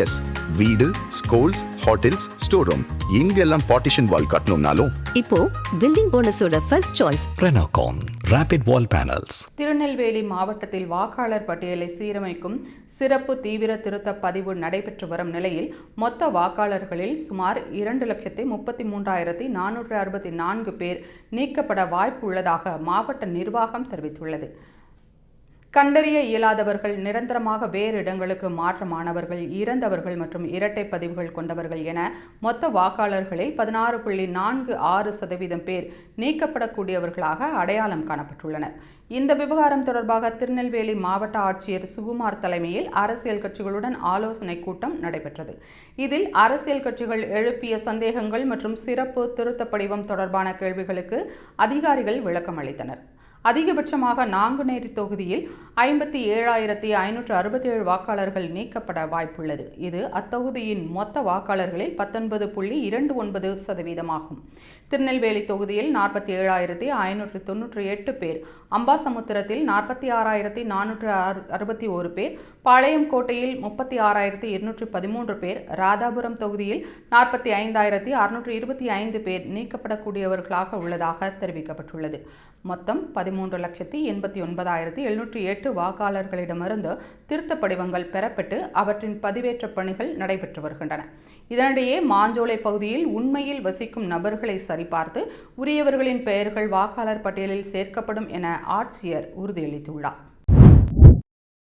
S, வீடு, schools, hotels, store room இங்கெல்லாம் partition wall கட்டணும்னாலும் இப்போ பில்டிங் போனஸோட first choice Renocon Rapid Wall Panels. Tirunelveli மாவட்டத்தில் வாக்காளர் பட்டியலை சீரமைக்கும் சிறப்பு தீவிர திருத்த பதிவு நடைபெற்று வரும் நிலையில் மொத்த வாக்காளர்களில் சுமார் 2,33,464 பேர் நீக்கப்பட வாய்ப்பு உள்ளதாக மாவட்ட நிர்வாகம் தெரிவித்துள்ளது. கண்டறிய இயலாதவர்கள், நிரந்தரமாக வேறு இடங்களுக்கு மாற்றமானவர்கள், இறந்தவர்கள் மற்றும் இரட்டை பதிவுகள் கொண்டவர்கள் என மொத்த வாக்காளர்களில் 16.46% பேர் நீக்கப்படக்கூடியவர்களாக அடையாளம் காணப்பட்டுள்ளனர். இந்த விவகாரம் தொடர்பாக திருநெல்வேலி மாவட்ட ஆட்சியர் சுகுமார் தலைமையில் அரசியல் கட்சிகளுடன் ஆலோசனை கூட்டம் நடைபெற்றது. இதில் அரசியல் கட்சிகள் எழுப்பிய சந்தேகங்கள் மற்றும் சிறப்பு திருத்த படிவம் தொடர்பான கேள்விகளுக்கு அதிகாரிகள் விளக்கம் அளித்தனர். அதிகபட்சமாக நாங்குநேரி தொகுதியில் 57,567 வாக்காளர்கள் நீக்கப்பட வாய்ப்புள்ளது. இது அத்தொகுதியின் மொத்த வாக்காளர்களில் 19.29% ஆகும். திருநெல்வேலி தொகுதியில் 47,598 பேர், அம்பாசமுத்திரத்தில் 46,461 பேர், பாளையங்கோட்டையில் 36,213 பேர், ராதாபுரம் தொகுதியில் 45,625 பேர் நீக்கப்படக்கூடியவர்களாக உள்ளதாக தெரிவிக்கப்பட்டுள்ளது. மொத்தம் 13,89,708 வாக்காளர்களிடமிருந்து திருத்த படிவங்கள் பெறப்பட்டு அவற்றின் பதிவேற்ற பணிகள் நடைபெற்று வருகின்றன. இதனிடையே மாஞ்சோலை பகுதியில் உண்மையில் வசிக்கும் நபர்களை சரிபார்த்து உரியவர்களின் பெயர்கள் வாக்காளர் பட்டியலில் சேர்க்கப்படும் என ஆட்சியர் உறுதியளித்துள்ளார்.